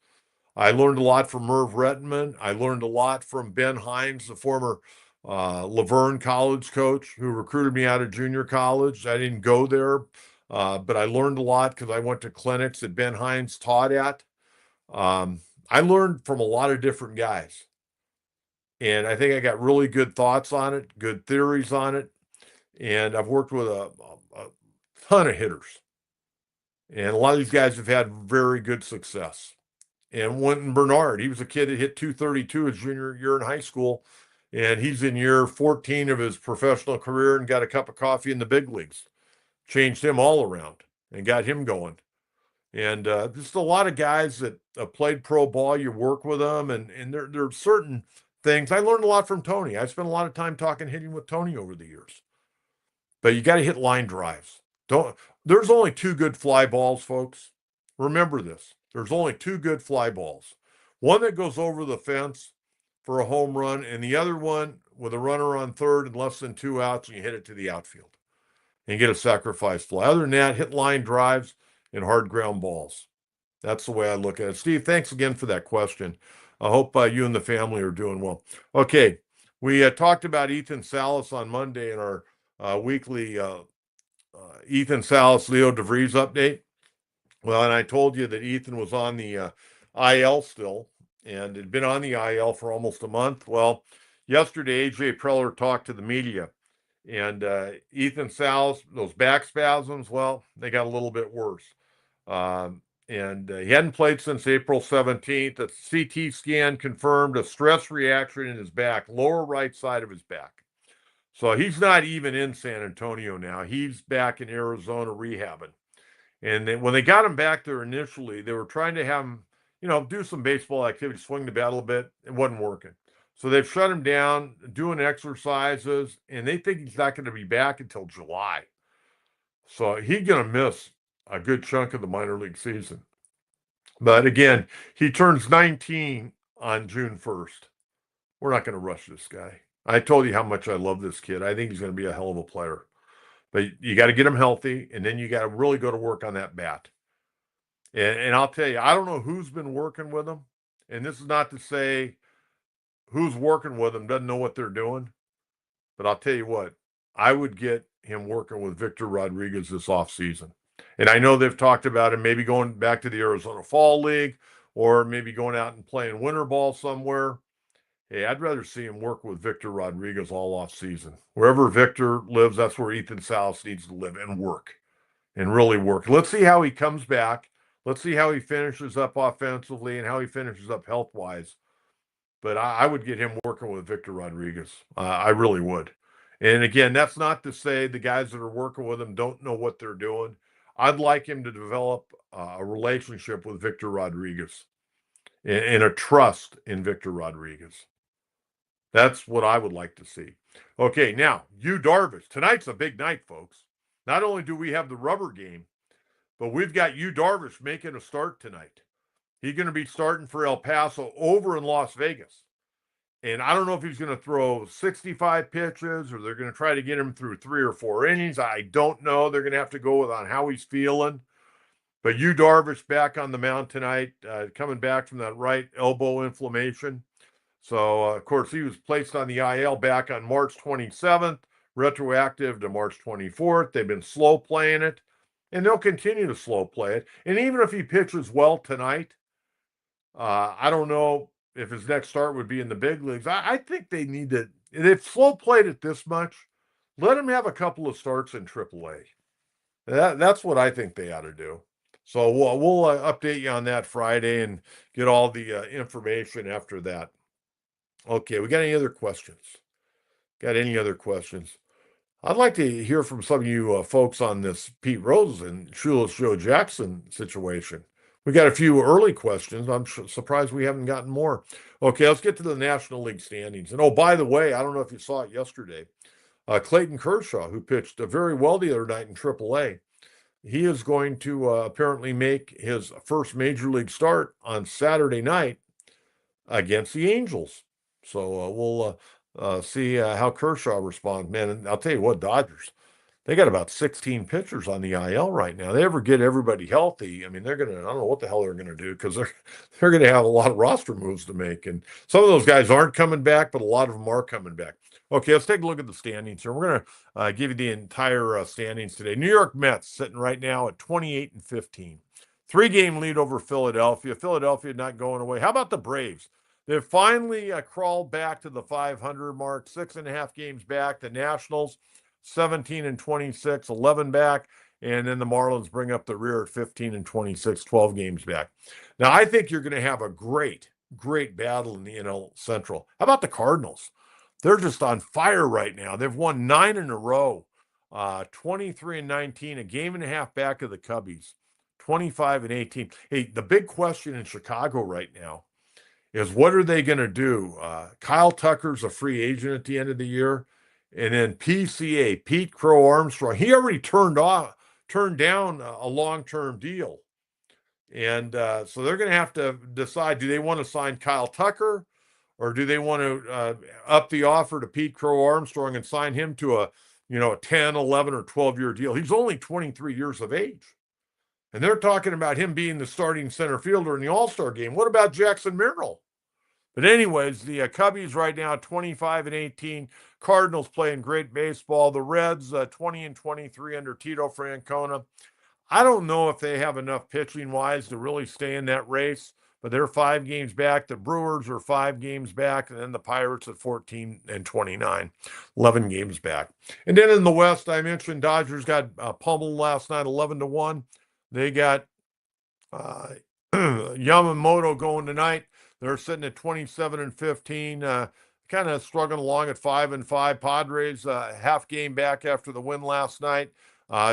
S1: I learned a lot from Merv Rettenman. I learned a lot from Ben Hines, the former Laverne College coach who recruited me out of junior college. I didn't go there, but I learned a lot because I went to clinics that Ben Hines taught at. I learned from a lot of different guys. And I think I got really good thoughts on it, good theories on it. And I've worked with a ton of hitters. And a lot of these guys have had very good success. And Wynton Bernard, he was a kid that hit 232 his junior year in high school. And he's in year 14 of his professional career and got a cup of coffee in the big leagues. Changed him all around and got him going. And just a lot of guys that played pro ball, you work with them. And there are certain things. I learned a lot from Tony. I spent a lot of time talking hitting with Tony over the years. But you got to hit line drives. There's only two good fly balls, folks. Remember this. There's only two good fly balls. One that goes over the fence for a home run, and the other one with a runner on third and less than 2 outs, and you hit it to the outfield. and get a sacrifice fly. Other than that, hit line drives and hard ground balls. That's the way I look at it. Steve, thanks again for that question. I hope you and the family are doing well. Okay, we talked about Ethan Salas on Monday in our weekly Ethan Salas, Leo DeVries update. Well, and I told you that Ethan was on the IL still and had been on the IL for almost a month. Well, yesterday, AJ Preller talked to the media, and Ethan Salas, those back spasms, well, they got a little bit worse. And he hadn't played since April 17th. A CT scan confirmed a stress reaction in his back, lower right side of his back. So he's not even in San Antonio now. He's back in Arizona rehabbing. And then when they got him back there initially, they were trying to have him, do some baseball activity, swing the bat a little bit. It wasn't working. So they've shut him down, doing exercises, and they think he's not going to be back until July. So he's going to miss a good chunk of the minor league season. But again, he turns 19 on June 1st. We're not going to rush this guy. I told you how much I love this kid. I think he's going to be a hell of a player. But you got to get him healthy, and then you got to really go to work on that bat. And I'll tell you, I don't know who's been working with him. And this is not to say who's working with him doesn't know what they're doing. But I'll tell you what, I would get him working with Victor Rodriguez this offseason. And I know they've talked about him maybe going back to the Arizona Fall League or maybe going out and playing winter ball somewhere. Hey, I'd rather see him work with Victor Rodriguez all off season. Wherever Victor lives, that's where Ethan Salas needs to live and work and really work. Let's see how he comes back. Let's see how he finishes up offensively and how he finishes up health-wise. But I would get him working with Victor Rodriguez. I really would. And again, that's not to say the guys that are working with him don't know what they're doing. I'd like him to develop a relationship with Victor Rodriguez and a trust in Victor Rodriguez. That's what I would like to see. Okay, now, Darvish. Tonight's a big night, folks. Not only do we have the rubber game, but we've got Darvish making a start tonight. He's going to be starting for El Paso over in Las Vegas. And I don't know if he's going to throw 65 pitches or they're going to try to get him through 3 or 4 innings. I don't know. They're going to have to go with on how he's feeling. But Darvish back on the mound tonight, coming back from that right elbow inflammation. So, of course, he was placed on the IL back on March 27th, retroactive to March 24th. They've been slow playing it, and they'll continue to slow play it. And even if he pitches well tonight, I don't know if his next start would be in the big leagues. I think they need to, they've slow played it this much, let him have a couple of starts in AAA. That's what I think they ought to do. So we'll update you on that Friday and get all the information after that. Okay, we got any other questions? Got any other questions? I'd like to hear from some of you folks on this Pete Rose and Shoeless Joe Jackson situation. We got a few early questions. I'm surprised we haven't gotten more. Okay, let's get to the National League standings. And oh, by the way, I don't know if you saw it yesterday. Clayton Kershaw, who pitched very well the other night in AAA, he is going to apparently make his first major league start on Saturday night against the Angels. So we'll see how Kershaw responds. Man, and I'll tell you what, Dodgers, they got about 16 pitchers on the IL right now. They ever get everybody healthy, I mean, I don't know what the hell they're going to do because they're going to have a lot of roster moves to make. And some of those guys aren't coming back, but a lot of them are coming back. Okay, let's take a look at the standings here. We're going to give you the entire standings today. New York Mets sitting right now at 28-15. 3-game lead over Philadelphia. Philadelphia not going away. How about the Braves? They've finally crawled back to the 500 mark, 6.5 games back. The Nationals, 17-26, 11 back. And then the Marlins bring up the rear at 15-26, 12 games back. Now, I think you're going to have a great battle in the NL Central. How about the Cardinals? They're just on fire right now. They've won 9 in a row, 23-19, a game and a half back of the Cubbies, 25-18. Hey, the big question in Chicago right now is what are they going to do? Kyle Tucker's a free agent at the end of the year. And then PCA, Pete Crow Armstrong, he already turned down a long-term deal. And so they're going to have to decide, do they want to sign Kyle Tucker or do they want to up the offer to Pete Crow Armstrong and sign him to a a 10, 11, or 12-year deal. He's only 23 years of age. And they're talking about him being the starting center fielder in the All-Star game. What about Jackson Merrill? But anyways, the Cubbies right now 25-18. Cardinals playing great baseball. The Reds 20-23 under Tito Francona. I don't know if they have enough pitching wise to really stay in that race, but they're 5 games back. The Brewers are 5 games back, and then the Pirates at 14-29, 11 games back. And then in the West, I mentioned Dodgers got pummeled last night, 11-1. They got Yamamoto going tonight. They're sitting at 27-15. Kind of struggling along at 5-5. Padres half game back after the win last night.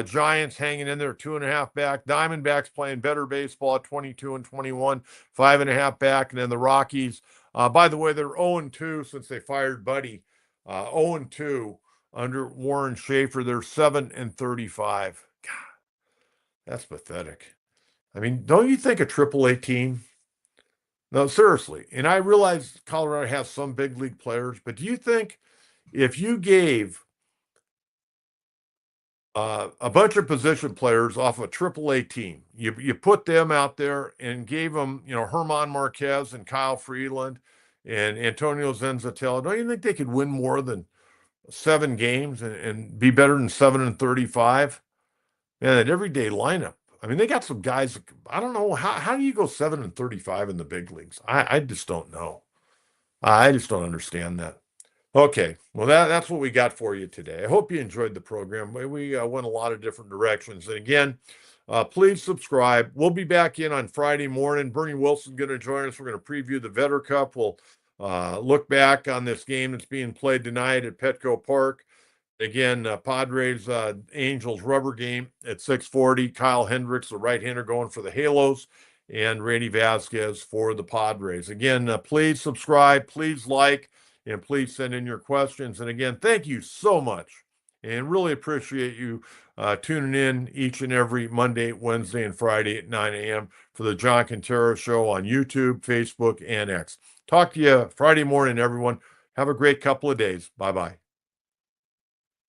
S1: Giants hanging in there 2.5 back. Diamondbacks playing better baseball at 22-21, 5.5 back. And then the Rockies, by the way, they're 0-2 since they fired Buddy. 0-2 under Warren Schaefer. They're 7-35. God, that's pathetic. I mean, don't you think a AAA team? No, seriously. And I realize Colorado has some big league players, but do you think if you gave a bunch of position players off a AAA team, you put them out there and gave them, Herman Marquez and Kyle Freeland and Antonio Zenzatello, don't you think they could win more than 7 games and be better than 7-35? Man, that everyday lineup. I mean, they got some guys. I don't know how do you go 7-35 in the big leagues? I just don't know. I just don't understand that. Okay, well that's what we got for you today. I hope you enjoyed the program. We went a lot of different directions. And again, please subscribe. We'll be back in on Friday morning. Bernie Wilson's going to join us. We're going to preview the Vetter Cup. We'll look back on this game that's being played tonight at Petco Park. Again, Padres Angels rubber game at 6:40. Kyle Hendricks, the right-hander, going for the Halos, and Randy Vasquez for the Padres. Again, please subscribe, please like, and please send in your questions. And again, thank you so much, and really appreciate you tuning in each and every Monday, Wednesday, and Friday at 9 a.m. for the John Kentera Show on YouTube, Facebook, and X. Talk to you Friday morning, everyone. Have a great couple of days. Bye-bye.